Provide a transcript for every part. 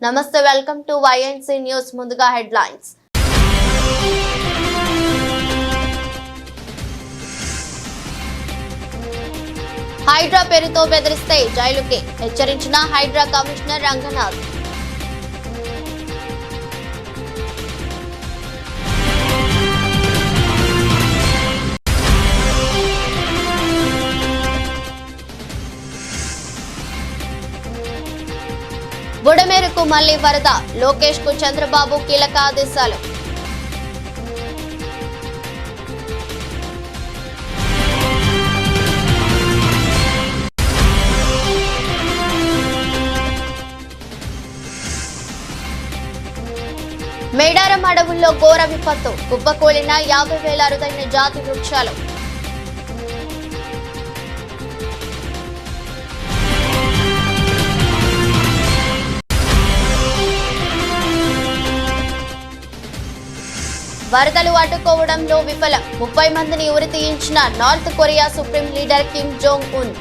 నమస్తే, welcome to YNC news. ముందుగా headlines. Hydraa పేరుతో బెదిరిస్తే జైలుకే హెచ్చరించిన హైడ్రా కమిషనర్ రంగనాథ్. బుడమేరుకు మళ్లీ వరద, లోకేష్ కు చంద్రబాబు కీలక ఆదేశాలు. మేడారం అడవుల్లో ఘోర విపత్తు, కుప్పకూలిన 50,000 అరుదైన జాతి వృక్షాలు. వరదలు అడ్డుకోవడంలో విఫలం, 30 మందిని ఉరి తీయించిన North Korea supreme leader Kim Jong Un.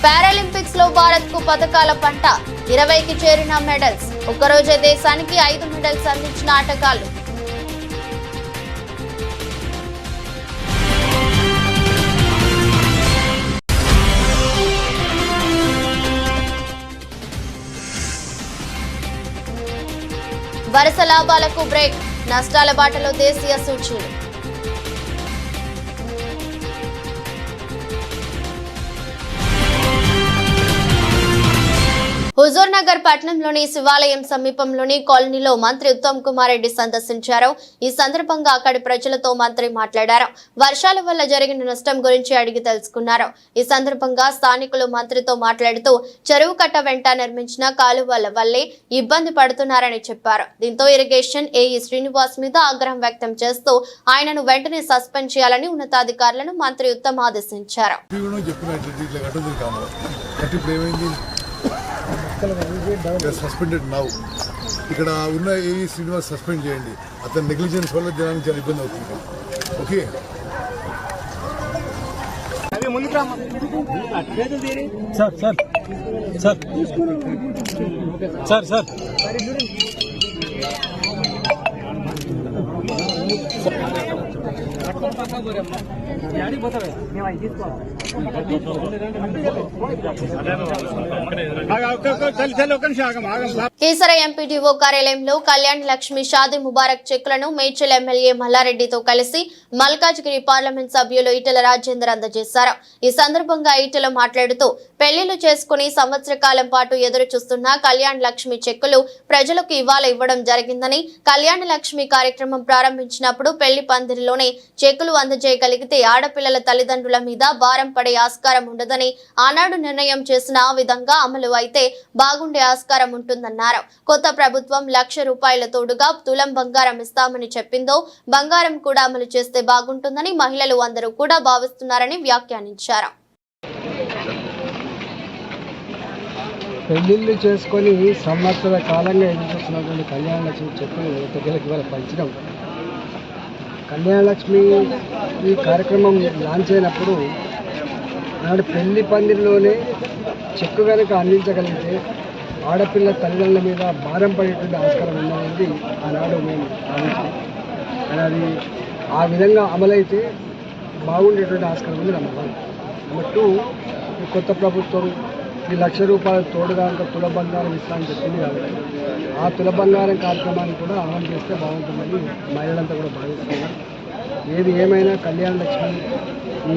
Paralympics లో భారత్ కు పథకాల పంట, 20కి చేరిన మెడల్స్. ఒక్కరోజే దేశానికి 5 మెడల్స్ అందించిన ఆటగాళ్లు. వరుస లాభాలకు బ్రేక్, నష్టాల బాటలో దేశీయ సూచీలు. హుజూర్ నగర్ పట్టణంలోని శివాలయం సమీపంలోని కాలనీలో మంత్రి ఉత్తమ్ కుమార్ రెడ్డి సందర్శించారు. ఈ సందర్భంగా అక్కడి ప్రజలతో మంత్రి మాట్లాడారు. వర్షాల వల్ల జరిగిన నష్టం గురించి అడిగి తెలుసుకున్నారు. ఈ సందర్భంగా స్థానికులు మంత్రితో మాట్లాడుతూ చెరువు కట్ట వెంట నిర్మించిన కాలువల వల్లే ఇబ్బంది పడుతున్నారని చెప్పారు. దీంతో ఇరిగేషన్ ఏఈ శ్రీనివాస్ మీద ఆగ్రహం వ్యక్తం చేస్తూ ఆయనను వెంటనే సస్పెండ్ చేయాలని ఉన్నతాధికారులను మంత్రి ఉత్తమ్ ఆదేశించారు. Suspended now. ఇక్కడ ఉన్న ఏఈ శ్రీనివాస్ సస్పెండ్ చేయండి. అతని నెగ్లిజెన్స్ వల్ల జనానికి చాలా ఇబ్బంది అవుతుంది. Okay, sir sir Keesara MPDO కార్యాలయంలో కళ్యాణ్ లక్ష్మి షాదీ ముబారక్ చెక్కులను మేడ్చల్ ఎమ్మెల్యే మల్లారెడ్డితో కలిసి మల్కాజ్గిరి పార్లమెంట్ సభ్యులు ఈటెల రాజేందర్ అందజేశారు. ఈ సందర్భంగా ఈటెల మాట్లాడుతూ పెళ్లిళ్లు చేసుకుని సంవత్సర కాలం పాటు ఎదురు చూస్తున్న కళ్యాణ్ లక్ష్మి చెక్కులు ప్రజలకు ఇవాళ ఇవ్వడం జరిగిందని, కళ్యాణ లక్ష్మి కార్యక్రమం ప్రారంభించినప్పుడు పెళ్లి పందిరిలోనే చెక్కులు అందజేయగలిగితే ఆడపిల్లల తల్లిదండ్రుల మీద భారం పడే ఆస్కారం ఉండదని, ఆనాడు నిర్ణయం చేసిన ఆ విధంగా అమలు అయితే బాగుండే ఆస్కారం ఉంటుందన్నారు. కొత్త ప్రభుత్వం 1,00,000 రూపాయల తోడుగా తులం బంగారం ఇస్తామని చెప్పిందో బంగారం కూడా అమలు చేస్తే బాగుంటుందని మహిళలు అందరూ కూడా భావిస్తున్నారని వ్యాఖ్యానించారు. పెళ్లిళ్ళు చేసుకొని సంవత్సర కాలంగా ఎదుర్కొస్తున్నటువంటి కళ్యాణ లక్ష్మి చెక్కులు దగ్గరికి వాళ్ళ పంచడం. కళ్యాణ లక్ష్మి ఈ కార్యక్రమం లాంచ్ అయినప్పుడు ఆనాడు పెళ్లి పందిరిలోనే చెక్కు కనుక అందించగలిగితే ఆడపిల్ల తల్లిదండ్రుల మీద భారం పడేటువంటి ఆస్కారం ఉన్నది ఆనాడు మేము భావించాం. కానీ అది ఆ విధంగా అమలైతే బాగుండేటువంటి ఆస్కారం ఉంది. నమ్మకం. నెంబర్ 2, ఈ కొత్త ప్రభుత్వం ఈ 1,00,000 రూపాయల తోడుగా తుల బంగారం ఇస్తామని చెప్పింది కాబట్టి ఆ తుల బంగారం కార్యక్రమాన్ని కూడా అమలు చేస్తే బాగుంటుందని మహిళలంతా కూడా భావిస్తున్నారు. ఏది ఏమైనా కళ్యాణ లక్ష్మి ఈ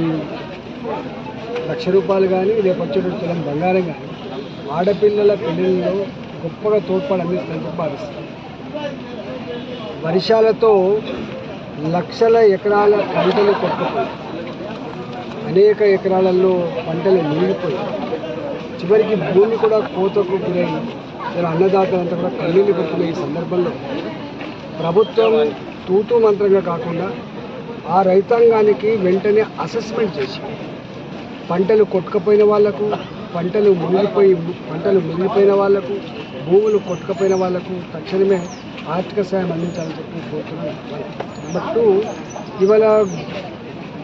1,00,000 రూపాయలు కానీ రేపు వచ్చేటువంటి తులం బంగారం కానీ ఆడపిల్లల పెళ్లిళ్ళలో గొప్పగా తోడ్పాటు అందిస్తుందని భావిస్తారు. వర్షాలతో లక్షల ఎకరాల పంటలు కొట్టుకుపోయి అనేక ఎకరాలలో పంటలు మునిగిపోయి చివరికి భూమి కూడా కోతకు గురై అన్నదాతలంతా కూడా కన్నీళ్లు పెట్టుకునే ఈ సందర్భంలో ప్రభుత్వం తూతూ మంత్రంగా కాకుండా ఆ రైతాంగానికి వెంటనే అసెస్మెంట్ చేసి పంటలు కొట్టుకుపోయిన వాళ్లకు, పంటలు మునిగిపోయిన వాళ్లకు, భూములు కొట్టుకుపోయిన వాళ్లకు తక్షణమే ఆర్థిక సాయం అందించాలని చెప్పి కోరుతున్నాను. నెంబర్ 2, ఇవాళ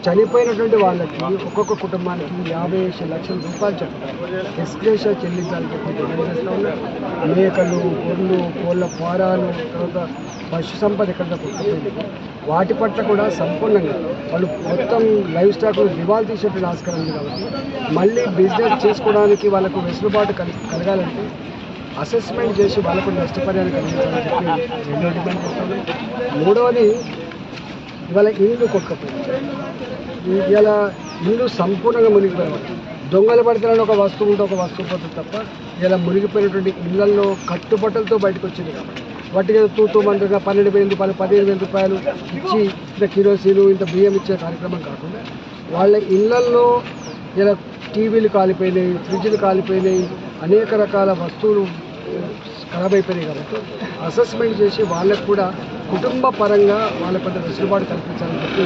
చనిపోయినటువంటి వాళ్ళకి ఒక్కొక్క కుటుంబానికి 50 లక్షల రూపాయలు చొప్పున ఎక్స్గ్రేషియా చెల్లించాలని చెప్పి డిమాండ్ చేస్తూ ఉన్నారు. మేకలు, గొర్రెలు, కోళ్ళ ఫారాలు, తర్వాత పశు సంపద ఎక్కడ పుట్టుకుపోయింది వాటి పట్ల కూడా సంపూర్ణంగా వాళ్ళు మొత్తం లైవ్ స్టాక్ దివాలు తీసేటువంటి ఆస్కారం ఉంది. కాబట్టి మళ్ళీ బిజినెస్ చేసుకోవడానికి వాళ్ళకు వెసులుబాటు కలగాలంటే అసెస్మెంట్ చేసి వాళ్ళకు నష్టపరిహారం కలిగించాలని చెప్పి రెండో డిమాండ్ చేస్తాను. మూడవది, ఇవాళ ఇల్లు కొట్టుకపోయింది. ఇవాళ ఇల్లు సంపూర్ణంగా మునిగిపోయారు. దొంగలు పడతారని ఒక వస్తువు ఉంటే ఒక వస్తువు పోతుంది తప్ప ఇలా మునిగిపోయినటువంటి ఇళ్లలో కట్టుబట్టలతో బయటకు వచ్చింది. కాబట్టి వాటికి తూతూ మంటగా 12,000 రూపాయలు 15,000 రూపాయలు ఇచ్చి ఇంత కిరోసిన్ ఇంత బియ్యం ఇచ్చే కార్యక్రమం కాకుండా వాళ్ళ ఇళ్లల్లో ఇలా టీవీలు కాలిపోయినాయి, ఫ్రిడ్జ్లు కాలిపోయినాయి, అనేక రకాల వస్తువులు ఖరాబ్ అయిపోయినాయి. కాబట్టి అసెస్మెంట్ చేసి వాళ్ళకు కూడా కుటుంబ పరంగా వాళ్ళ కొంత వెసులుబాటు కల్పించాలని చెప్పి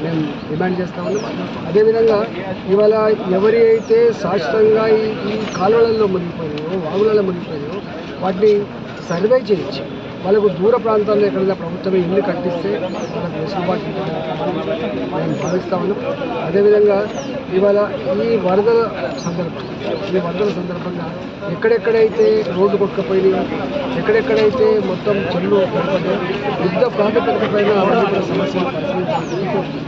మేము డిమాండ్ చేస్తా ఉన్నాం. అదేవిధంగా ఇవాళ ఎవరి అయితే శాశ్వతంగా ఈ కాలువలలో మునిగిపోయాయో, వాగులలో మునిగిపోయాయో వాటిని సర్వే చేయించి వాళ్ళకు దూర ప్రాంతాల్లో ఎక్కడైనా ప్రభుత్వమే ఇల్లు కట్టిస్తే వాళ్ళకు వెసులుబాటు మేము భావిస్తా ఉన్నాం. అదేవిధంగా ఇవాళ ఈ వరదల సందర్భంగా ఎక్కడెక్కడైతే రోడ్డు కొట్టుకుపోయినాయి, ఎక్కడెక్కడైతే మొత్తం చెల్లు పడిపోయాయి, యుద్ధ ప్రాతిపదిక పైన అవన్నీ సమస్యలు పరిశీలించాలని.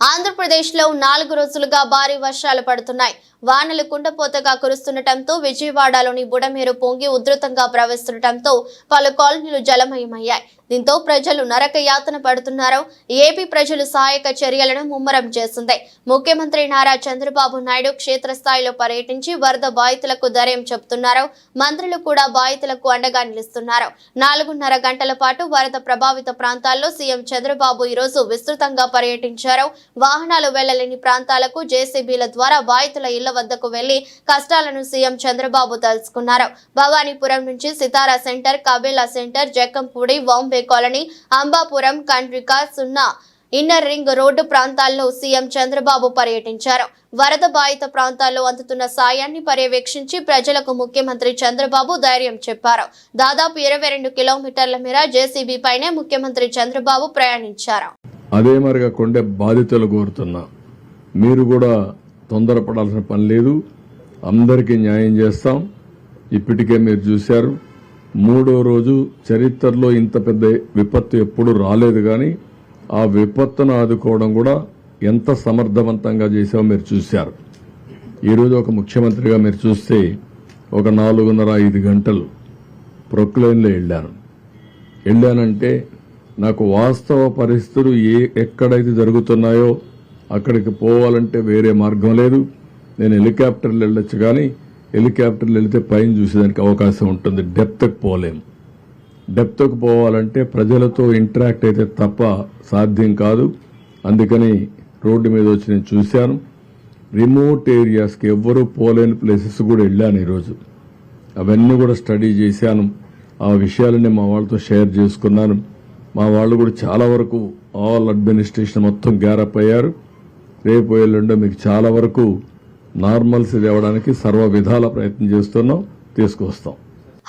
ఆంధ్రప్రదేశ్లో 4 రోజులుగా భారీ వర్షాలు పడుతున్నాయి. వానలు కుండపోతగా కురుస్తుండటంతో విజయవాడలోని బుడమేరు పొంగి ఉధృతంగా ప్రవహిస్తుండటంతో పలు కాలనీలు జలమయమయ్యాయి. దీంతో ప్రజలు నరక యాతన పడుతున్నారు. ఏపీ ప్రజలు సహాయక చర్యలను ముమ్మరం చేసింది. ముఖ్యమంత్రి నారా చంద్రబాబు నాయుడు క్షేత్రస్థాయిలో పర్యటించి వరద బాధితులకు ధైర్యం చెబుతున్నారు. మంత్రులు కూడా బాధితులకు అండగా నిలుస్తున్నారు. 4.5 గంటల పాటు వరద ప్రభావిత ప్రాంతాల్లో సీఎం చంద్రబాబు ఈరోజు విస్తృతంగా పర్యటించారు. వాహనాలు వెళ్లలేని ప్రాంతాలకు జేసీబీల ద్వారా బాధితుల ఇళ్ల వద్దకు వెళ్లి కష్టాలను సీఎం చంద్రబాబు తెలుసుకున్నారు. భవానీపురం నుంచి సితారా centre, కబేలా centre, Jakkampudi, Bombay colony, Ambapuram, Kandrika, సున్నా ఇన్నర్ రింగ్ రోడ్డు ప్రాంతాల్లో సీఎం చంద్రబాబు పర్యటించారు. వరద బాధిత ప్రాంతాల్లో అందుతున్న సాయాన్ని పర్యవేక్షించి ప్రజలకు ముఖ్యమంత్రి చంద్రబాబు ధైర్యం చెప్పారు. దాదాపు 22 కిలోమీటర్ల మేర జేసీబీ పైనే ముఖ్యమంత్రి చంద్రబాబు ప్రయాణించారు. అదే మరిగా కొండే బాధితులు కోరుతున్నా, మీరు కూడా తొందరపడాల్సిన పని లేదు. అందరికీ న్యాయం చేస్తాం. ఇప్పటికే మీరు చూశారు, 3వ రోజు చరిత్రలో ఇంత పెద్ద విపత్తు ఎప్పుడు రాలేదు. కానీ ఆ విపత్తును ఆదుకోవడం కూడా ఎంత సమర్థవంతంగా చేసామో మీరు చూశారు. ఈరోజు ఒక ముఖ్యమంత్రిగా మీరు చూస్తే ఒక 4.5 గంటలు ప్రొక్లైన్లో వెళ్ళానంటే నాకు వాస్తవ పరిస్థితులు ఎక్కడైతే జరుగుతున్నాయో అక్కడికి పోవాలంటే వేరే మార్గం లేదు. నేను హెలికాప్టర్లు వెళ్ళొచ్చు, కానీ హెలికాప్టర్లు వెళితే పైన చూసేదానికి అవకాశం ఉంటుంది. డెప్త్కి పోలేం. డెప్త్కి పోవాలంటే ప్రజలతో ఇంటరాక్ట్ అయితే తప్ప సాధ్యం కాదు. అందుకని రోడ్డు మీద వచ్చి నేను చూశాను. రిమోట్ ఏరియాస్కి ఎవ్వరూ పోలేని ప్లేసెస్ కూడా వెళ్ళాను ఈరోజు. అవన్నీ కూడా స్టడీ చేశాను. ఆ విషయాలన్నీ మా వాళ్ళతో షేర్ చేసుకున్నాను. మా వాళ్ళు కూడా చాలా వరకు ఆల్ అడ్మినిస్ట్రేషన్ మొత్తం గ్యారప్ అయ్యారు. రేపు ఎల్లుండో మీకు చాలా వరకు నార్మల్సీ తేవడానికి సర్వ విధాల ప్రయత్నం చేస్తున్నాం, తీసుకొస్తాం.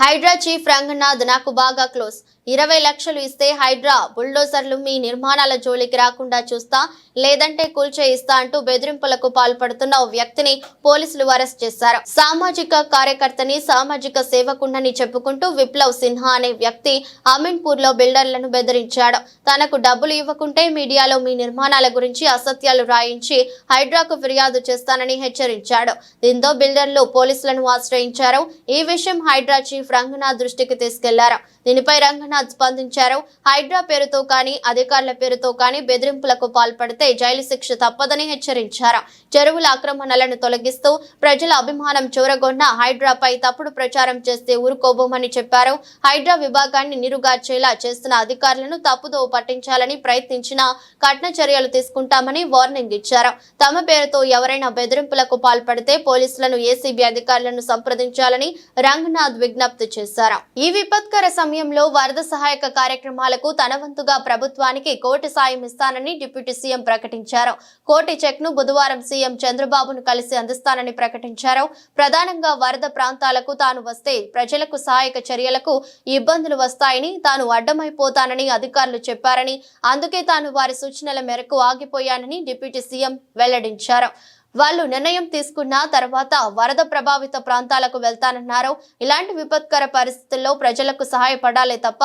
హైడ్రా చీఫ్ రంగనాథ్ నాకు బాగా క్లోజ్. 20 లక్షలు ఇస్తే హైడ్రా బుల్డోజర్లు మీ నిర్మాణాల జోలికి రాకుండా చూస్తా, లేదంటే కూల్చేయిస్తా అంటూ బెదిరింపులకు పాల్పడుతున్న ఓ వ్యక్తిని పోలీసులు అరెస్ట్ చేశారు. సామాజిక కార్యకర్తని, సామాజిక సేవకుణ్ణని చెప్పుకుంటూ విప్లవ్ సిన్హా అనే వ్యక్తి అమీన్పూర్ లో బిల్డర్లను బెదిరించాడు. తనకు డబ్బులు ఇవ్వకుంటే మీడియాలో మీ నిర్మాణాల గురించి అసత్యాలు రాయించి హైడ్రాకు ఫిర్యాదు చేస్తానని హెచ్చరించాడు. దీంతో బిల్డర్లు పోలీసులను ఆశ్రయించారు. ఈ విషయం హైడ్రా చీఫ్ రంగనాథ్ దృష్టికి తీసుకెళ్లారు. దీనిపై రంగనాథ్ స్పందించారు. హైడ్రా పేరుతో కానీ అధికారుల పేరుతో కానీ బెదిరింపులకు పాల్పడితే జైలు శిక్ష తప్పదని హెచ్చరించారు. చెరువుల ఆక్రమణలను తొలగిస్తూ ప్రజల అభిమానం చూరగొన్న హైడ్రాపై తప్పుడు ప్రచారం చేస్తే ఊరుకోబోమని చెప్పారు. హైడ్రా విభాగాన్ని నీరుగార్చేలా చేస్తున్న అధికారులను తప్పుదోవ పట్టించాలని ప్రయత్నించినా కఠిన చర్యలు తీసుకుంటామని వార్నింగ్ ఇచ్చారు. తమ పేరుతో ఎవరైనా బెదిరింపులకు పాల్పడితే పోలీసులను, ఏసీబీ అధికారులను సంప్రదించాలని రంగనాథ్ విజ్ఞప్తి చేశారు. ఈ విపత్కర సమయంలో వరద సహాయక కార్యక్రమాలకు తన వంతుగా ప్రభుత్వానికి 1 కోటి సాయం ఇస్తానని డిప్యూటీ సీఎం ప్రకటించారు. 1 కోటి చెక్ను బుధవారం సీఎం చంద్రబాబును కలిసి అందిస్తానని ప్రకటించారు. ప్రధానంగా వరద ప్రాంతాలకు తాను వస్తే ప్రజలకు సహాయక చర్యలకు ఇబ్బందులు వస్తాయని, తాను అడ్డమైపోతానని అధికారులు చెప్పారని, అందుకే తాను వారి సూచనల మేరకు ఆగిపోయానని డిప్యూటీ సీఎం వెల్లడించారు. వాళ్ళు నిర్ణయం తీసుకున్న తర్వాత వరద ప్రభావిత ప్రాంతాలకు వెళ్తానన్నారు. ఇలాంటి విపత్కర పరిస్థితుల్లో ప్రజలకు సహాయపడాలే తప్ప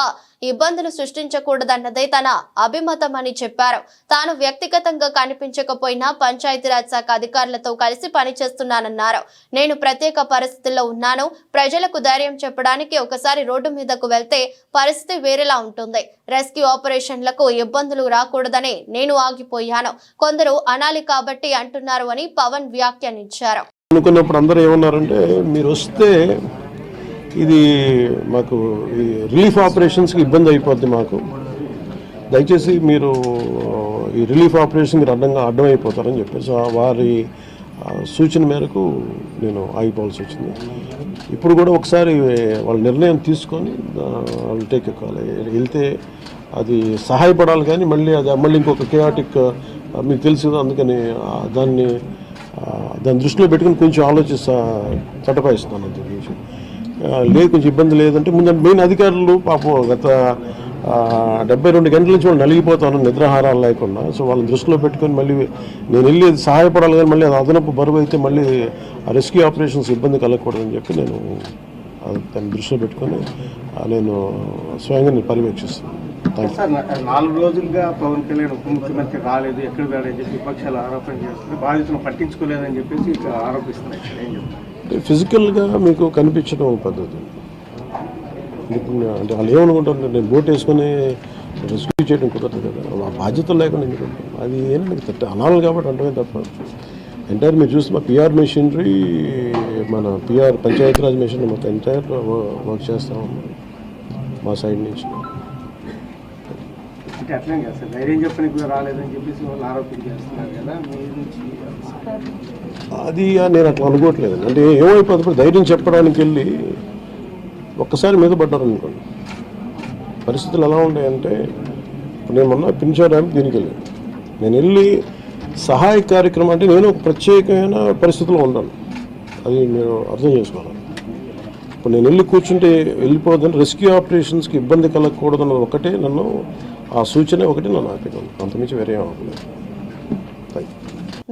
ఇబ్బందులు సృష్టించకూడదన్నదే తన అభిమతం అని చెప్పారు. తాను వ్యక్తిగతంగా కనిపించకపోయినా పంచాయతీరాజ్ శాఖ అధికారులతో కలిసి పనిచేస్తున్నానన్నారు. నేను ప్రత్యేక పరిస్థితుల్లో ఉన్నాను. ప్రజలకు ధైర్యం చెప్పడానికి ఒకసారి రోడ్డు మీదకు వెళ్తే పరిస్థితి వేరేలా ఉంటుంది. రెస్క్యూ ఆపరేషన్లకు ఇబ్బందులు రాకూడదని నేను ఆగిపోయాను. కొందరు అనాలి కాబట్టి అంటున్నారు అని పవన్ వ్యాఖ్యానించారు. అనుకున్నప్పుడు అందరూ ఏమన్నారంటే, మీరు వస్తే ఇది మాకు ఈ రిలీఫ్ ఆపరేషన్స్కి ఇబ్బంది అయిపోద్ది, మాకు దయచేసి మీరు ఈ రిలీఫ్ ఆపరేషన్కి అడ్డం అయిపోతారని చెప్పేసి వారి సూచన మేరకు నేను ఆగిపోవాల్సి వచ్చింది. ఇప్పుడు కూడా ఒకసారి వాళ్ళ నిర్ణయం తీసుకొని వాళ్ళు టేక్ ఎక్కాలి. వెళ్తే అది సహాయపడాలి, కానీ మళ్ళీ ఇంకొక కేయాటిక్ మీకు తెలుసు కదా, అందుకని దాన్ని దృష్టిలో పెట్టుకుని కొంచెం చట్టపాయిస్తున్నాను. అంత గురించి లేదు, కొంచెం ఇబ్బంది లేదంటే ముందు మెయిన్ అధికారులు పాపం గత 72 గంటల నుంచి వాళ్ళు నలిగిపోతాను నిద్రాహారాలు లేకుండా. సో వాళ్ళని దృష్టిలో పెట్టుకొని మళ్ళీ నేను వెళ్ళి సహాయపడాలి, కానీ మళ్ళీ అది అదనపు బరువు అయితే మళ్ళీ రెస్క్యూ ఆపరేషన్స్ ఇబ్బంది కలగకూడదని చెప్పి నేను దాన్ని దృష్టిలో పెట్టుకొని నేను స్వయంగా పర్యవేక్షిస్తున్నాను. సార్, 4 రోజులుగా పవన్ కళ్యాణ్ ఉప ముఖ్యమంత్రి రాలేదు, ఎక్కడ రాలేదని చెప్పి విపక్షాలు ఆరోపణ చేస్తున్నారు. బాధితులను పట్టించుకోలేదని చెప్పేసి ఆరోపిస్తున్నారు. ఏం చెప్తారు? ఫిజికల్గా మీకు కనిపించడం పద్ధతి అంటే వాళ్ళు ఏమనుకుంటారు, నేను బోట్ వేసుకొని రెస్క్యూ చేయడం కుదరదు కదా, ఆ బాధ్యత లేకుండా ఎందుకుంటాం. అది ఏంటంటే అనాలి కాబట్టి అంటమే తప్ప ఎంటైర్ మీరు చూస్తే మా పిఆర్ మెషినరీ, మన పిఆర్ పంచాయతీరాజ్ మెషినరీ మొత్తం ఎంటైర్ వర్క్ చేస్తాం మా సైడ్ నుంచి. అంటే అట్లనే కదా సార్, ధైర్యం చెప్పడానికి కూడా రాలేదని చెప్పేసి వాళ్ళు ఆరోపణ చేస్తున్నారు కదా, మీ నుంచి అది నేను అట్లా అనుకోవట్లేదు. అంటే ఏమైపోతుంది, ధైర్యం చెప్పడానికి వెళ్ళి ఒక్కసారి మీద పడ్డారు అనుకోండి, పరిస్థితులు ఎలా ఉన్నాయంటే, ఇప్పుడు నేను మొన్న పింఛా డ్యామ్ దీనికి వెళ్ళాను. నేను వెళ్ళి సహాయ కార్యక్రమం అంటే నేను ఒక ప్రత్యేకమైన పరిస్థితిలో ఉన్నాను, అది మీరు అర్థం చేసుకోవాలి. ఇప్పుడు నేను వెళ్ళి కూర్చుంటే వెళ్ళిపోదని రెస్క్యూ ఆపరేషన్స్కి ఇబ్బంది కలగకూడదన్న ఒకటే నన్ను, ఆ సూచన ఒకటి నన్ను ఆపినాను, అంతమించి వేరే అవ్వలేదు.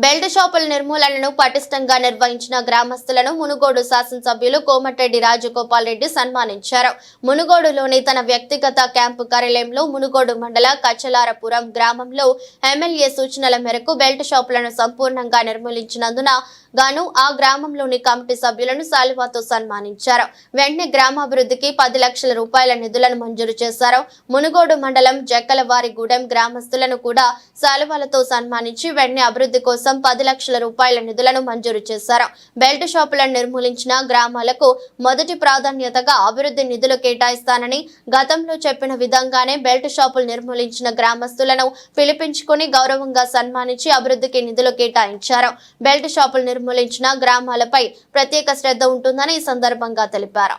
బెల్ట్ షాపుల నిర్మూలనను పటిష్టంగా నిర్వహించిన గ్రామస్తులను మునుగోడు శాసనసభ్యులు కోమటిరెడ్డి రాజగోపాల్ రెడ్డి సన్మానించారు. మునుగోడులోని తన వ్యక్తిగత క్యాంపు కార్యాలయంలో మునుగోడు మండల కచ్చలారపురం గ్రామంలో ఎమ్మెల్యే సూచనల మేరకు బెల్ట్ షాపులను సంపూర్ణంగా నిర్మూలించినందున గాను ఆ గ్రామంలోని కమిటీ సభ్యులను శాలువాతో సన్మానించారు. వెంటనే గ్రామాభివృద్ధికి 10 లక్షల రూపాయల నిధులను మంజూరు చేశారు. మునుగోడు మండలం జక్కలవారిగూడెం గ్రామస్తులను కూడా శాలువాలతో సన్మానించి వెంటనే అభివృద్ధి కోసం 10 లక్షల రూపాయల నిధులను మంజూరు చేశారు. బెల్ట్ షాపులను నిర్మూలించిన గ్రామాలకు మొదటి ప్రాధాన్యతగా అభివృద్ధి నిధులు కేటాయిస్తానని, గతంలో చెప్పిన విధంగానే బెల్ట్ షాపులు నిర్మూలించిన గ్రామస్తులను పిలిపించుకుని గౌరవంగా సన్మానించి అభివృద్ధికి నిధులు కేటాయించారు. బెల్ట్ షాపులు నిర్మూలించిన గ్రామాలపై ప్రత్యేక శ్రద్ధ ఉంటుందని ఈ సందర్భంగా తెలిపారు.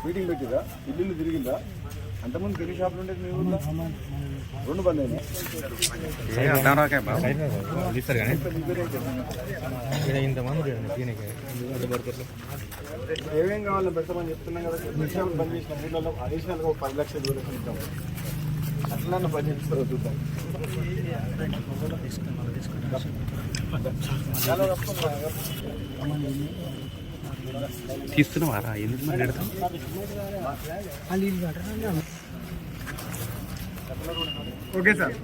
మీటింగ్ పెట్టిరా, ఇల్లు తిరిగిందా? అంతకుముందు పెళ్లి షాపులు ఉండేది మీ ఊళ్ళో 2 బంద్ అయినాయి. ఏమేం కావాలని పెట్టమని చెప్తున్నాం కదా, పెళ్లి షాపులు బంద్ చేసిన ఊళ్ళలో అడిషనల్గా 10 లక్షల దూరం ఇస్తాం. అట్లా పని చేస్తారు చూద్దాం. తీస్తున్నావారా? ఎందుకు మరి పెడతాం? Okay sir.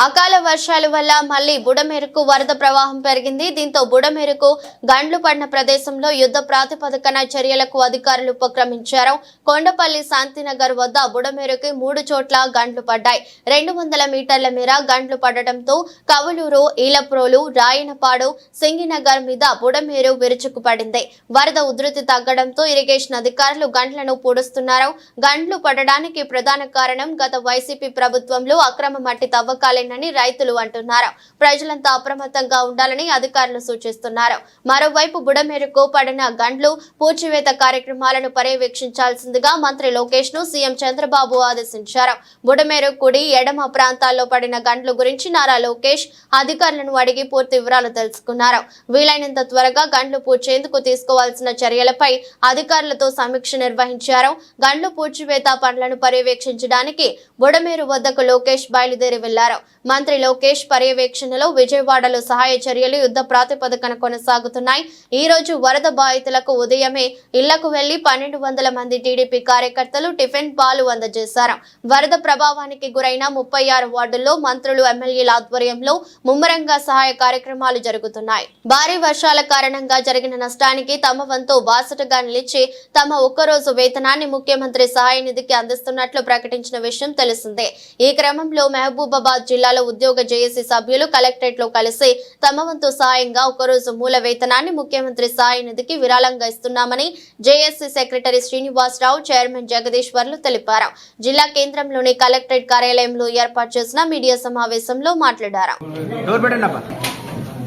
అకాల వర్షాల వల్ల మళ్లీ బుడమేరుకు వరద ప్రవాహం పెరిగింది. దీంతో బుడమేరుకు గండ్లు పడిన ప్రదేశంలో యుద్ధ ప్రాతిపదికన చర్యలకు అధికారులు ఉపక్రమించారు. కొండపల్లి శాంతినగర్ వద్ద బుడమేరుకి 3 చోట్ల గండ్లు పడ్డాయి. 200 మీటర్ల మేర గండ్లు పడటంతో కవులూరు, ఈలప్రోలు, రాయనపాడు, సింగినగర్ మీద బుడమేరు విరుచుకుపడింది. వరద ఉధృతి తగ్గడంతో ఇరిగేషన్ అధికారులు గండ్లను పూడుస్తున్నారు. గండ్లు పడడానికి ప్రధాన కారణం గత వైసీపీ ప్రభుత్వంలో అక్రమ మట్టి తవ్వకాలేనని రైతులు అంటున్నారు. ప్రజలంతా అప్రమత్తంగా ఉండాలని అధికారులు సూచిస్తున్నారు. మరోవైపు బుడమేరుకు పడిన గండ్లు పూడ్చివేత కార్యక్రమాలను పర్యవేక్షించాల్సిందిగా మంత్రి లోకేష్ ను సీఎం చంద్రబాబు ఆదేశించారు. బుడమేరు కుడి ఎడమ ప్రాంతాల్లో పడిన గండ్లు గురించి నారా లోకేష్ అధికారులను అడిగి పూర్తి వివరాలు తెలుసుకున్నారు. వీలైనంత త్వరగా గండ్లు పూడ్చేందుకు తీసుకోవాల్సిన చర్యలపై అధికారులతో సమీక్ష నిర్వహించారు. గండ్లు పూడ్చివేత పనులను పర్యవేక్షించడానికి బుడమేరు వద్దకు లోకేష్ బయలుదేరి వెళ్లారు. మంత్రి లోకేష్ పర్యవేక్షణలో విజయవాడలో సహాయ చర్యలు యుద్ధ ప్రాతిపదికన కొనసాగుతున్నాయి. ఈ రోజు వరద బాధితులకు ఉదయమే ఇళ్లకు వెళ్లి 1200 మంది టీడీపీ కార్యకర్తలు టిఫిన్ పాలు అందజేశారు. వరద ప్రభావానికి గురైన 36 వార్డుల్లో మంత్రులు ఎమ్మెల్యేల ఆధ్వర్యంలో ముమ్మరంగా సహాయ కార్యక్రమాలు జరుగుతున్నాయి. భారీ వర్షాల కారణంగా జరిగిన నష్టానికి తమ వంతు బాసటగా నిలిచి తమ ఒక్కరోజు వేతనాన్ని ముఖ్యమంత్రి సహాయ నిధికి అందిస్తున్నట్లు ప్రకటించిన విషయం తెలిసిందే. ఈ క్రమంలో మహబూబాబాద్ జిల్లాలో ఉద్యోగ జేఏసీ సభ్యులు కలెక్టరేట్ లో కలిసి తమ వంతు సాయంగా ఒకరోజు మూల వేతనాన్ని ముఖ్యమంత్రి సహాయ నిధికి విరాళంగా ఇస్తున్నామని జేఏసీ సెక్రటరీ శ్రీనివాసరావు, చైర్మన్ జగదీశ్వర్లు తెలిపారు. జిల్లా కేంద్రంలోని కలెక్టరేట్ కార్యాలయంలో ఏర్పాటు చేసిన మీడియా సమావేశంలో మాట్లాడారు.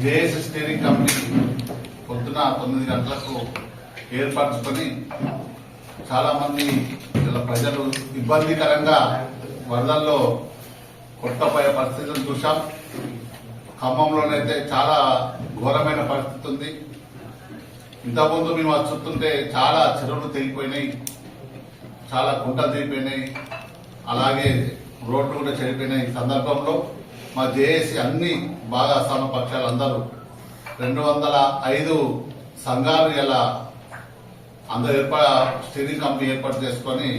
జేఏసీ స్టీరింగ్ కమిటీ పొద్దున 9 గంటలకు ఏర్పరచుకొని చాలా మంది ప్రజలు ఇబ్బందికరంగా వరదల్లో కొట్టపోయే పరిస్థితులు చూసాం. ఖమ్మంలోనైతే చాలా ఘోరమైన పరిస్థితి ఉంది. ఇంతకుముందు మేము చూస్తుంటే చాలా చెరువులు తెగిపోయినాయి, చాలా కుంటలు తెగిపోయినాయి, అలాగే రోడ్లు కూడా చెడిపోయినాయి. ఈ సందర్భంలో మా జేఏసీ అన్ని భాగస్వామ పక్షాలు అందరూ 205 సంఘాలు ఇలా అందరూ స్టీరింగ్ కమిటీ ఏర్పాటు చేసుకొని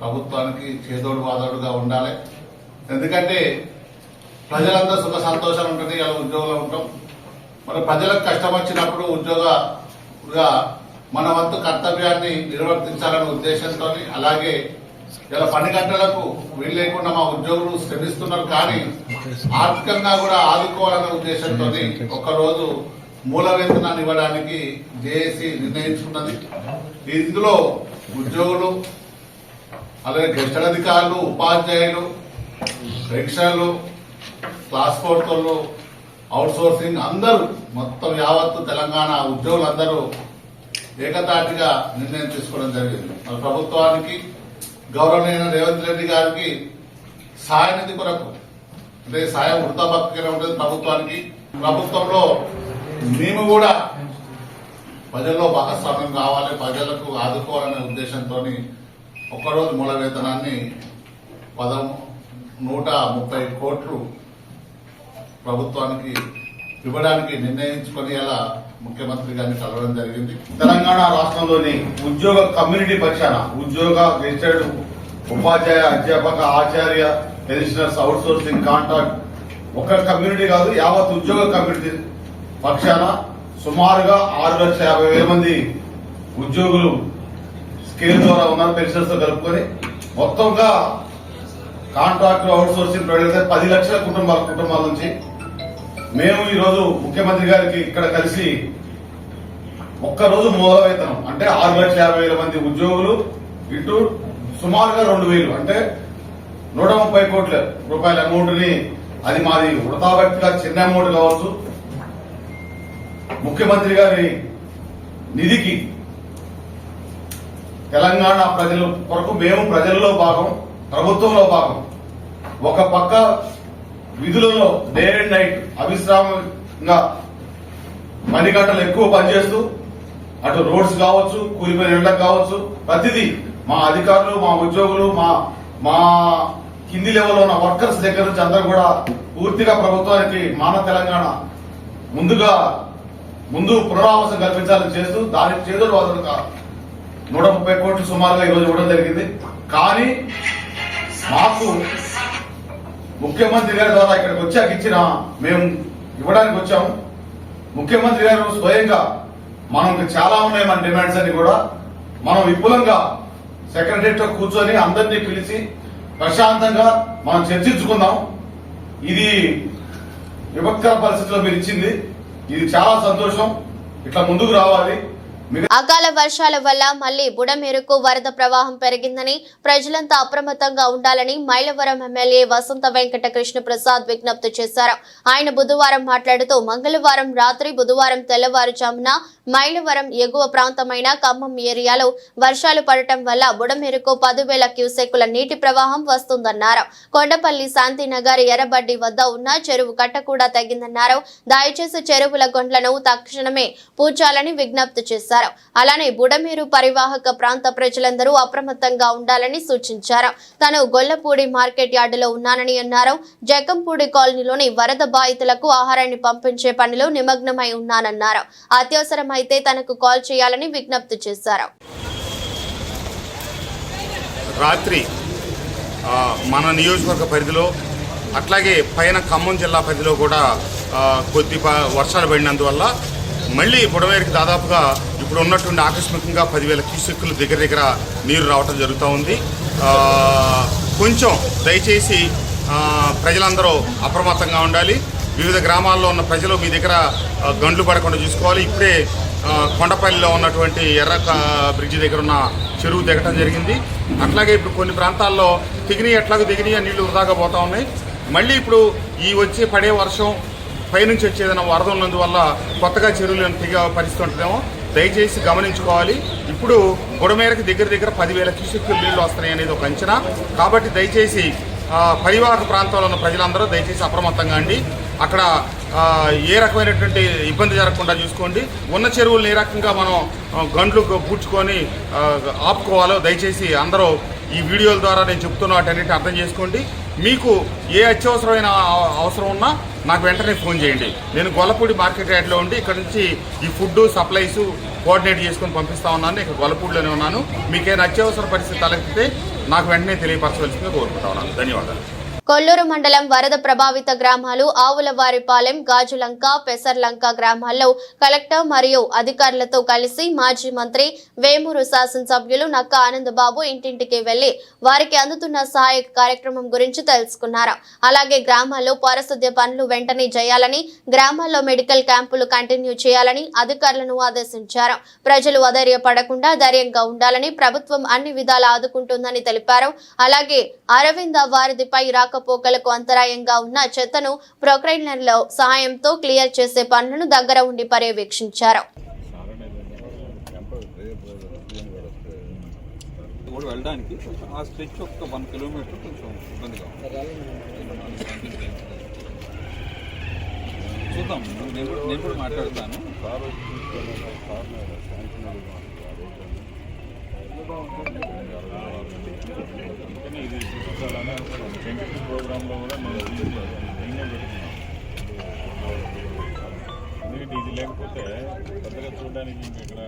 ప్రభుత్వానికి చేదోడు వాదోడుగా ఉండాలి. ఎందుకంటే ప్రజలందరూ సుఖ సంతోషాలు ఉంటుంది, ఇలా ఉద్యోగులు ఉంటాం. మరి ప్రజలకు కష్టం వచ్చినప్పుడు ఉద్యోగగా మన వంతు కర్తవ్యాన్ని నిర్వర్తించాలనే ఉద్దేశంతో, అలాగే ఇలా 10 గంటలకు వీలు లేకుండా మా ఉద్యోగులు శ్రమిస్తున్నారు, కానీ ఆర్థికంగా కూడా ఆదుకోవాలనే ఉద్దేశంతో ఒకరోజు మూల వేతనాన్ని ఇవ్వడానికి జేఏసీ నిర్ణయించుకున్నది. ఇందులో ఉద్యోగులు, అలాగే గెస్ట్ అధికారులు, ఉపాధ్యాయులు, పెన్షన్లు, క్లాస్ 4 అవుట్ సోర్సింగ్ అందరూ మొత్తం యావత్తు తెలంగాణ ఉద్యోగులందరూ ఏకతాటిగా నిర్ణయం తీసుకోవడం జరిగింది. మన ప్రభుత్వానికి, గౌరవనీయ రేవంత్ రెడ్డి గారికి సహాయ నిధి కొరకు, అంటే సాయం వృత్తాపత్తిగా ఉంటుంది ప్రభుత్వానికి. ప్రభుత్వంలో మేము కూడా ప్రజల్లో భాగస్వామ్యం కావాలి, ప్రజలకు ఆదుకోవాలనే ఉద్దేశంతో ఒక్కరోజు మూల వేతనాన్ని 130 కోట్లు ప్రభుత్వానికి ఇవ్వడానికి నిర్ణయించుకొని అలా ముఖ్యమంత్రి గారిని కలవడం జరిగింది. తెలంగాణ రాష్ట్రంలోని ఉద్యోగ కమ్యూనిటీ పక్షాన ఉద్యోగ గెజిటెడ్ ఉపాధ్యాయ, అధ్యాపక, ఆచార్య, పెన్షనర్స్, అవుట్ సోర్సింగ్, కాంట్రాక్ట్ ఒక కమ్యూనిటీ కాదు, యావత్ ఉద్యోగ కమ్యూనిటీ పక్షాన సుమారుగా 6,50,000 మంది ఉద్యోగులు స్కేల్ ద్వారా ఉన్నారు. పెన్షన్స్ తో కలుపుకొని మొత్తంగా కాంట్రాక్ట్, అవుట్ సోర్సింగ్ ప్రొవైడర్ 10 లక్షల కుటుంబాల నుంచి మేము ఈ రోజు ముఖ్యమంత్రి గారికి ఇక్కడ కలిసి ఒక్కరోజు మూల వేతనం అంటే 6,50,000 మంది ఉద్యోగులు ఇటు సుమారుగా 2,000 అంటే 130 కోట్ల రూపాయల అమౌంట్ ని, అది మాది వృతాభక్తిగా చిన్న అమౌంట్ కావచ్చు, ముఖ్యమంత్రి గారి నిధికి తెలంగాణ ప్రజల కొరకు మేము ప్రజల్లో భాగం, ప్రభుత్వంలో భాగం. ఒక పక్క విధులలో డే అండ్ నైట్ అవిశ్రామంగా 10 గంటలు ఎక్కువ పనిచేస్తూ అటు రోడ్స్ కావచ్చు, కూలిపోయిన ఇళ్లకు కావచ్చు, ప్రతిదీ మా అధికారులు, మా ఉద్యోగులు, మా కింది లెవెల్లో ఉన్న వర్కర్స్ దగ్గర నుంచి అందరూ కూడా పూర్తిగా ప్రభుత్వానికి మాన తెలంగాణ ముందు పునరావాసం కల్పించాలని చేస్తూ దానికి చేదోడు వాదోడుగా 130 కోట్లు సుమారుగా ఈరోజు ఇవ్వడం జరిగింది. కానీ మాకు ముఖ్యమంత్రి గారి ద్వారా ఇక్కడికి వచ్చాక మేము ఇవ్వడానికి వచ్చాము. ముఖ్యమంత్రి గారు స్వయంగా మనం చాలా ఉన్నాయి మన డిమాండ్స్ అన్ని కూడా మనం విపులంగా సెక్రటరియట్ లో కూర్చొని అందరినీ పిలిచి ప్రశాంతంగా మనం చర్చించుకుందాం. ఇది విపత్కర పరిస్థితిలో మీరు ఇచ్చింది, ఇది చాలా సంతోషం, ఇట్లా ముందుకు రావాలి. అకాల వర్షాల వల్ల మళ్లీ బుడమేరుకు వరద ప్రవాహం పెరిగిందని ప్రజలంతా అప్రమత్తంగా ఉండాలని మైలవరం ఎమ్మెల్యే వసంత వెంకట కృష్ణ ప్రసాద్ విజ్ఞప్తి చేశారు. ఆయన బుధవారం మాట్లాడుతూ మంగళవారం రాత్రి బుధవారం తెల్లవారుజామున మైలవరం ఎగువ ప్రాంతమైన ఖమ్మం ఏరియాలో వర్షాలు పడటం వల్ల బుడమేరుకు 10,000 క్యూసెక్కుల నీటి ప్రవాహం వస్తుందన్నారు. కొండపల్లి శాంతినగర్ ఎర్రబడ్డి వద్ద ఉన్న చెరువు కట్ట కూడా తగ్గిందన్నారు. దయచేసి చెరువుల గొండ్లను తక్షణమే పూడ్చాలని విజ్ఞప్తి చేశారు. అలానే బుడమేరు పరివాహక ప్రాంత ప్రజలందరూ అప్రమత్తంగా ఉండాలని సూచించారు. తాను గొల్లపూడి మార్కెట్ యార్డులో ఉన్నానని అన్నారు. జకంపూడి కాలనీలోని వరద బాధితులకు ఆహారాన్ని పంపించే పనిలో నిమగ్నమై ఉన్నానన్నారు. అత్యవసరమైతే తనకు కాల్ చేయాలని విజ్ఞప్తి చేశారు. రాత్రి మన నియోజకవర్గ పరిధిలో అట్లాగే పైన ఖమ్మం జిల్లా పరిధిలో కూడా కొద్ది వర్షాలు పడినందువల్ల మళ్ళీ బుడమేరుకి దాదాపుగా ఇప్పుడు ఉన్నటువంటి ఆకస్మికంగా 10,000 క్యూసెక్కులు దగ్గర నీరు రావటం జరుగుతూ ఉంది. కొంచెం దయచేసి ప్రజలందరూ అప్రమత్తంగా ఉండాలి. వివిధ గ్రామాల్లో ఉన్న ప్రజలు మీ దగ్గర గండ్లు పడకుండా చూసుకోవాలి. ఇప్పుడే కొండపల్లిలో ఉన్నటువంటి ఎర్ర బ్రిడ్జి దగ్గర ఉన్న చెరువు దిగటం జరిగింది. అట్లాగే ఇప్పుడు కొన్ని ప్రాంతాల్లో దిగిని ఎట్లాగో దిగిని నీళ్లు వృధాగా పోతూ ఉన్నాయి. మళ్ళీ ఇప్పుడు ఈ వచ్చే పడే వర్షం పైనుంచి వచ్చేదైనా వరద ఉన్నందువల్ల కొత్తగా చెరువులను దిగే పరిస్థితి ఉంటుందేమో దయచేసి గమనించుకోవాలి. ఇప్పుడు బుడమేరకు దగ్గర 10,000 క్యూసెక్కులు నీళ్లు వస్తున్నాయి అనేది ఒక అంచనా. కాబట్టి దయచేసి పరివాహక ప్రాంతాల్లో ఉన్న ప్రజలందరూ దయచేసి అప్రమత్తంగా అండి. అక్కడ ఏ రకమైనటువంటి ఇబ్బంది జరగకుండా చూసుకోండి. ఉన్న చెరువులను ఏ రకంగా మనం గండ్లు పూడ్చుకొని ఆపుకోవాలో దయచేసి అందరూ ఈ వీడియోల ద్వారా నేను చెప్తున్న వాటన్నిటిని అర్థం చేసుకోండి. మీకు ఏ అత్యవసరమైన అవసరం ఉన్నా నాకు వెంటనే ఫోన్ చేయండి. నేను గొల్లపూడి మార్కెట్ యార్డ్లో ఉండి ఇక్కడ నుంచి ఈ ఫుడ్ సప్లైస్ కోఆర్డినేట్ చేసుకొని పంపిస్తా ఉన్నాను. ఇక్కడ గొల్లపూడిలోనే ఉన్నాను. మీకేమైనా అత్యవసర పరిస్థితి తలెత్తితే నాకు వెంటనే తెలియపరచవలసిందిగా కోరుకుంటా ఉన్నాను. ధన్యవాదాలు. కొల్లూరు మండలం వరద ప్రభావిత గ్రామాలు ఆవులవారిపాలెం, గాజులంక, పెసర్లంక గ్రామాల్లో కలెక్టర్ మరియు అధికారులతో కలిసి మాజీ మంత్రి వేమూరు శాసనసభ్యులు నక్క ఆనందబాబు ఇంటింటికి వెళ్లి వారికి అందుతున్న సహాయ కార్యక్రమం గురించి తెలుసుకున్నారు. అలాగే గ్రామాల్లో పారిశుద్ధ్య పనులు వెంటనే చేయాలని, గ్రామాల్లో మెడికల్ క్యాంపులు కంటిన్యూ చేయాలని అధికారులను ఆదేశించారు. ప్రజలు అధైర్యపడకుండా ధైర్యంగా ఉండాలని ప్రభుత్వం అన్ని విధాలా ఆదుకుంటుందని తెలిపారు. అలాగే అరవింద వారిదిపై రాకపోకలకు అంతరాయంగా ఉన్న చెత్తను ప్రొక్లైనర్ల సహాయంతో క్లియర్ చేసే పనులను దగ్గర ఉండి పర్యవేక్షించారు. వెళ్ళడానికి ఆ స్ట్రెచ్ ఒక 1 కిలోమీటర్ కొంచెం ఇబ్బందిగా చూద్దాం. నేను కూడా మాట్లాడతాను. ప్రోగ్రాంలో కూడా ఇది లేకపోతే పెద్దగా చూడడానికి ఇక్కడ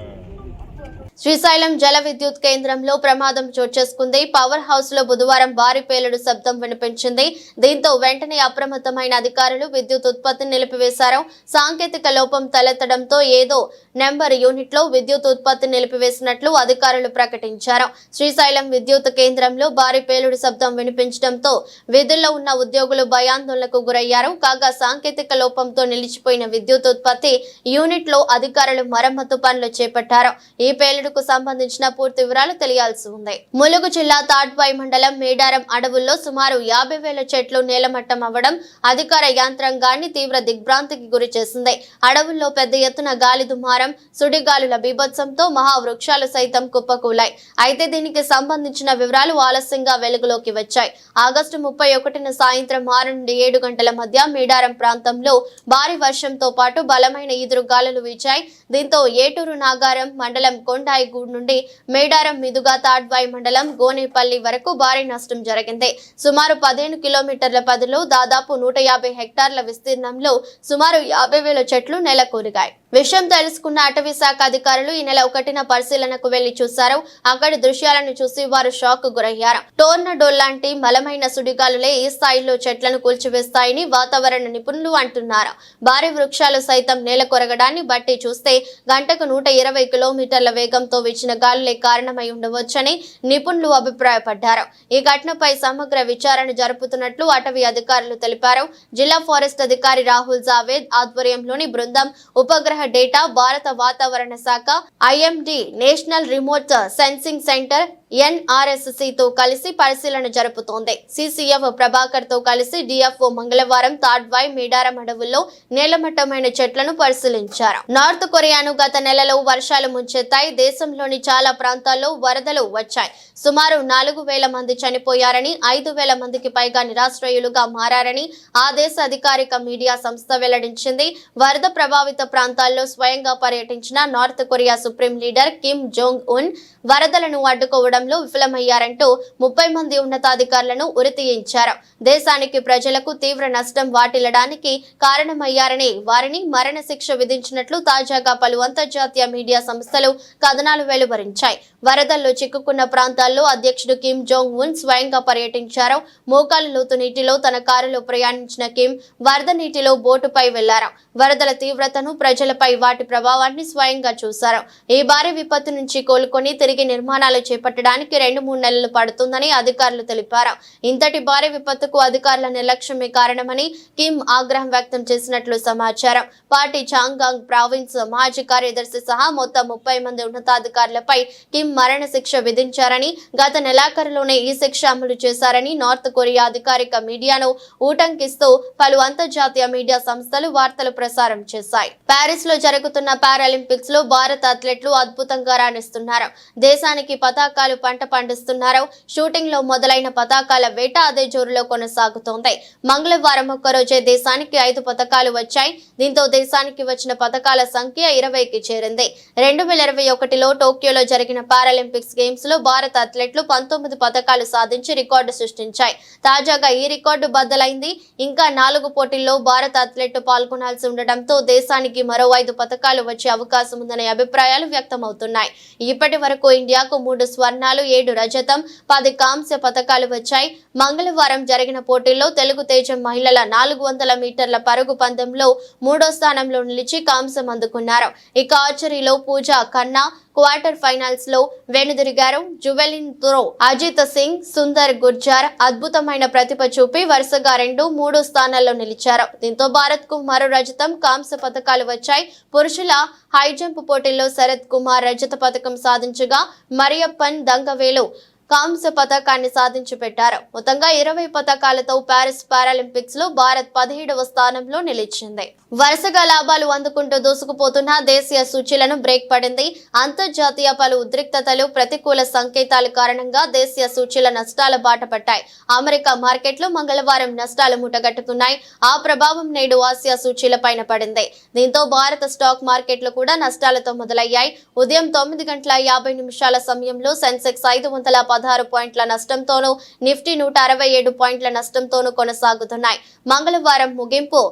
శ్రీశైలం జల విద్యుత్ కేంద్రంలో ప్రమాదం చోటు చేసుకుంది. పవర్ హౌస్ లో బుధవారం భారీ పేలుడు శబ్దం వినిపించింది. దీంతో వెంటనే అప్రమత్తమైన అధికారులు విద్యుత్ ఉత్పత్తిని నిలిపివేశారు. సాంకేతిక లోపం తలెత్తడంతో ఏదో నెంబర్ యూనిట్ లో విద్యుత్ ఉత్పత్తి నిలిపివేసినట్లు అధికారులు ప్రకటించారు. శ్రీశైలం విద్యుత్ కేంద్రంలో భారీ పేలుడు శబ్దం వినిపించడంతో విధుల్లో ఉన్న ఉద్యోగులు భయాందోళనకు గురయ్యారు. కాగా సాంకేతిక లోపంతో నిలిచిపోయిన విద్యుత్ ఉత్పత్తి యూనిట్ లో అధికారులు మరమ్మతు పనులు చేపట్టారు. ఈ పేలుడుకు సంబంధించిన పూర్తి వివరాలు తెలియాల్సి ఉంది. ములుగు జిల్లా తాడ్వాయి మండలం మేడారం అడవుల్లో సుమారు 50,000 చెట్లు నేలమట్టం అవ్వడం అధికార యంత్రాంగాన్ని తీవ్ర దిగ్భ్రాంతికి గురి చేసింది. అడవుల్లో పెద్ద ఎత్తున గాలి దుమారం, సుడిగాలుల బీభత్సంతో మహావృక్షాలు సైతం కుప్పకూలాయి. అయితే దీనికి సంబంధించిన వివరాలు ఆలస్యంగా వెలుగులోకి వచ్చాయి. ఆగస్టు 31న సాయంత్రం 6 నుండి 7 గంటల మధ్య మేడారం ప్రాంతంలో భారీ వర్షంతో పాటు బలమైన ఈదురు గాలులు వీచాయి. దీంతో ఏటూరు నాగారం మండలం కొండాయిగూడ్ నుండి మేడారం మీదుగా తాడ్వాయి మండలం గోనేపల్లి వరకు భారీ నష్టం జరిగింది. సుమారు 15 కిలోమీటర్ల పరిధిలో దాదాపు 150 హెక్టార్ల విస్తీర్ణంలో సుమారు 50,000 చెట్లు నెలకొరిగాయి. విషయం తెలుసుకున్న అటవీ శాఖ అధికారులు ఈ నెల 1న పరిశీలనకు వెళ్లి చూశారు. అక్కడి దృశ్యాలను చూసి వారు షాక్ గురయ్యారు. టోర్నడో లాంటి బలమైన సుడిగాలులే ఈ స్థాయిలో చెట్లను కూల్చివేస్తాయని వాతావరణ నిపుణులు అంటున్నారు. భారీ వృక్షాలు సైతం నేల కొరగడాన్ని బట్టి చూస్తే గంటకు 120 కిలోమీటర్ల వేగంతో వీచిన గాలులే కారణమై ఉండవచ్చని నిపుణులు అభిప్రాయపడ్డారు. ఈ ఘటనపై సమగ్ర విచారణ జరుపుతున్నట్లు అటవీ అధికారులు తెలిపారు. జిల్లా ఫారెస్ట్ అధికారి రాహుల్ జావేద్ ఆధ్వర్యంలోని బృందం ఉపగ్రహ డేటా, భారత భారత వాతావరణ శాఖ, IMD national remote sensing centre NRSC తో కలిసి పరిశీలన జరుపుతోంది. CCF ప్రభాకర్ తో కలిసి DFO మంగళవారం తాడ్వాయ్ మేడారం అడవుల్లో నేలమట్టమైన చెట్లను పరిశీలించారు. నార్త్ కొరియాను గత నెలలో వర్షాలు ముంచెత్తాయి. దేశంలోని చాలా ప్రాంతాల్లో వరదలు వచ్చాయి. సుమారు 4,000 మంది చనిపోయారని, 5,000 మందికి పైగా నిరాశ్రయులుగా మారారని ఆ దేశ అధికారిక మీడియా సంస్థ వెల్లడించింది. వరద ప్రభావిత ప్రాంతాల్లో స్వయంగా పర్యటించిన North Korea supreme leader Kim Jong Un వరదలను అడ్డుకోవడంలో విఫలమయ్యారంటూ 30 మంది ఉన్నతాధికారులను ఉరితీయించారు. దేశానికి ప్రజలకు తీవ్ర నష్టం వాటిల్లడానికి కారణమయ్యారని, వారిని మరణశిక్ష విధించినట్లు తాజాగా పలు అంతర్జాతీయ మీడియా సంస్థలు కథనాలు వెలువరించాయి. వరదల్లో చిక్కుకున్న ప్రాంతాల్లో అధ్యక్షుడు కిమ్ జోంగ్ ఉన్ స్వయంగా పర్యటించారు. మోకాలు లోతు నీటిలో తన కారులో ప్రయాణించిన కిమ్ వరద నీటిలో బోటుపై వెళ్లారు. వరదల తీవ్రతను, ప్రజలపై వాటి ప్రభావాన్ని స్వయంగా చూశారు. ఈ భారీ విపత్తు నుంచి కోలుకొని తిరిగి నిర్మాణాలు చేపట్టడానికి 2-3 నెలలు పడుతుందని అధికారులు తెలిపారు. ఇంతటి భారీ విపత్తుకు అధికారుల నిర్లక్ష్యమే కారణమని కిమ్ ఆగ్రహం వ్యక్తం చేసినట్లు సమాచారం. పార్టీ చాంగాంగ్ ప్రావిన్స్ మాజీ కార్యదర్శి సహా మొత్తం 30 మంది ఉన్నతాధికారులపై కిమ్ మరణ శిక్ష విధించారని, గత నెలాఖరులోనే ఈ శిక్ష అమలు చేశారని నార్త్ కొరియా అధికారిక మీడియాను ఊటంకిస్తూ పలు అంతర్జాతీయ మీడియా సంస్థలు వార్తలు ప్రసారం చేశాయి. ప్యారిస్ లో జరుగుతున్న పారాలింపిక్స్ లో భారత అథ్లెట్లు అద్భుతంగా రాణిస్తున్నారు. దేశానికి పతాకాలు పంట పండిస్తున్నారు. షూటింగ్ లో మొదలైన పతాకాల వేట అదే జోరులో కొనసాగుతోంది. మంగళవారం ఒక్కరోజే దేశానికి 5 పతకాలు వచ్చాయి. దీంతో దేశానికి వచ్చిన పతకాల సంఖ్య 20కి చేరింది. 2021లో టోక్యోలో జరిగిన పారాలింపిక్స్ గేమ్స్ లో భారత అథ్లెట్లు 19 పతకాలు సాధించి రికార్డు సృష్టించాయి. తాజాగా ఈ రికార్డు బద్దలైంది. ఇంకా 4 పోటీల్లో భారత అథ్లెట్లు పాల్గొనాల్సి ఉండటంతో దేశానికి మరో 5 పతకాలు వచ్చే అవకాశం ఉందనే అభిప్రాయాలు వ్యక్తమవుతున్నాయి. ఇప్పటి వరకు ఇండియాకు 3 స్వర్ణాలు, 7 రజతం, 10 కాంస్య పతకాలు వచ్చాయి. మంగళవారం జరిగిన పోటీల్లో తెలుగు తేజం మహిళల 400 మీటర్ల పరుగు పందెంలో 3వ స్థానంలో నిలిచి కాంస్యం అందుకున్నారు. ఇక ఆర్చరీలో పూజా ఖన్నా క్వార్టర్ ఫైనల్స్ లో వెనుదిరిగారు. జువెలిన్ త్రో అజిత్ సింగ్, సుందర్ గుర్జార్ అద్భుతమైన ప్రతిభ చూపి వరుసగా 2, 3 స్థానాల్లో నిలిచారు. దీంతో భారత్ కు మరో రజతం, కాంస్య పతకాలు వచ్చాయి. పురుషుల హై జంప్ పోటీల్లో శరత్ కుమార్ రజత పతకం సాధించగా మరియప్పన్ దంగవేలు కాంస్య పతకాన్ని సాధించి పెట్టారు. మొత్తంగా 20 పతకాలతో ప్యారిస్ పారాలింపిక్స్ లో భారత్ 17వ స్థానంలో నిలిచింది. వరుసగా లాభాలు అందుకుంటూ దూసుకుపోతున్న దేశీయ సూచీలను బ్రేక్ పడింది. అంతర్జాతీయ పలు ఉద్రిక్తతలు, ప్రతికూల సంకేతాల కారణంగా దేశీయ సూచీల నష్టాల బాట పట్టాయి. అమెరికా మార్కెట్లు మంగళవారం నష్టాలు మూటగట్టుకున్నాయి. ఆ ప్రభావం నేడు ఆసియా సూచీల పైన పడింది. దీంతో భారత స్టాక్ మార్కెట్లు కూడా నష్టాలతో మొదలయ్యాయి. ఉదయం 9:50 సమయంలో సెన్సెక్స్ 516 పాయింట్ల నష్టంతోనూ, నిఫ్టీ 167 పాయింట్ల నష్టంతోనూ కొనసాగుతున్నాయి. మంగళవారం ముగింపు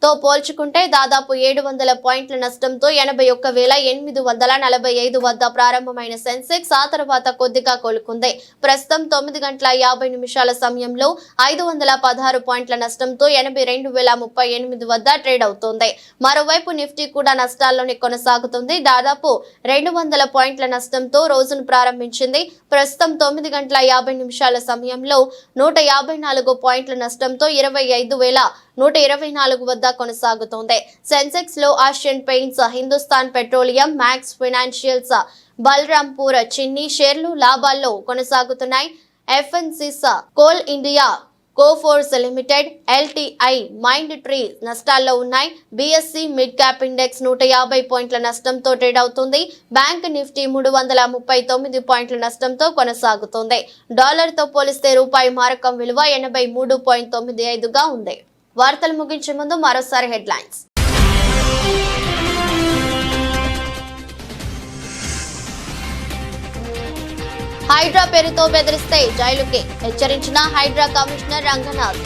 తో పోల్చుకుంటే దాదాపు 700 పాయింట్ల నష్టంతో 81,845 వద్ద ప్రారంభమైన సెన్సెక్స్ ఆ తర్వాత కొద్దిగా కోలుకుంది. ప్రస్తుతం 9:50 సమయంలో 516 పాయింట్ల నష్టంతో 82,038 వద్ద ట్రేడ్ అవుతోంది. మరోవైపు నిఫ్టీ కూడా నష్టాల్లోనే కొనసాగుతుంది. దాదాపు 200 పాయింట్ల నష్టంతో రోజును ప్రారంభించింది. ప్రస్తుతం 9:50 సమయంలో 154 పాయింట్ల నష్టంతో 25,124 వద్ద కొనసాగుతోంది. సెన్సెక్స్ లో Asian paints, Hindustan petroleum, Max financials, Balrampur Chini షేర్లు లాభాల్లో కొనసాగుతున్నాయి. FNCs, Coal India, Coforge limited, LTI, Mindtree నష్టాల్లో ఉన్నాయి. BSE మిడ్ క్యాప్ ఇండెక్స్ 150 పాయింట్ల నష్టంతో ట్రేడ్ అవుతుంది. బ్యాంక్ నిఫ్టీ 339 పాయింట్ల నష్టంతో కొనసాగుతోంది. డాలర్తో పోలిస్తే రూపాయి మారకం విలువ 83.95గా ఉంది. వార్తలు ముగించే ముందు మరోసారి హెడ్లైన్స్. హైడ్రా పేరుతో బెదిరిస్తే జైలుకే హెచ్చరించిన హైడ్రా కమిషనర్ రంగనాథ్.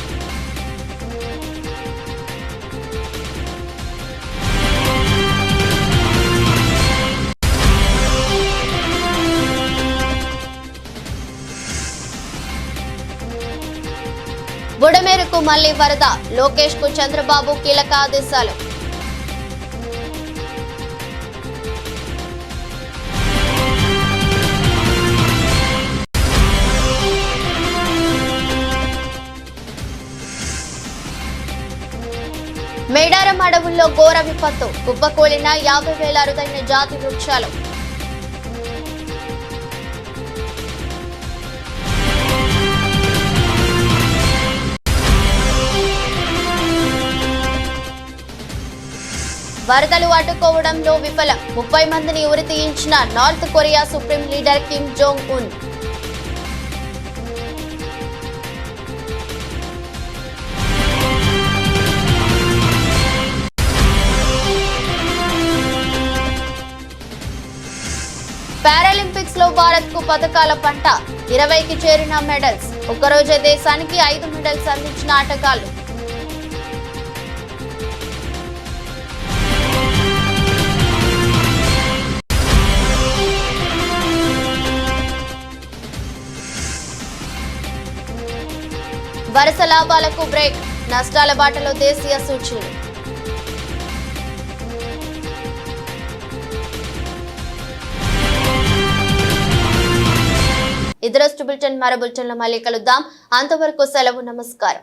బుడమేరుకు మళ్లీ వరద, లోకేష్ కు చంద్రబాబు కీలక ఆదేశాలు. మేడారం ఖమ్మం అడవుల్లో ఘోర విపత్తు, కుప్పకూలిన 50,000 అరుదైన జాతి వృక్షాలు. వరదలు అడ్డుకోవడంలో విఫలం, 30 మందిని ఉరి తీయించిన North Korea supreme leader Kim Jong Un. Paralympics లో భారత్ కు పథకాల పంట, 20కి చేరిన మెడల్స్. ఒక్కరోజే దేశానికి 5 మెడల్స్ అందించిన ఆటగాళ్లు. వరుస లాభాలకు బ్రేక్, నష్టాల బాటలో దేశీయ సూచీలు. ఇదరొస్తు బులెటిన్, మరో బులెటిన్లో మళ్ళీ కలుద్దాం. అంతవరకు సెలవు, నమస్కారం.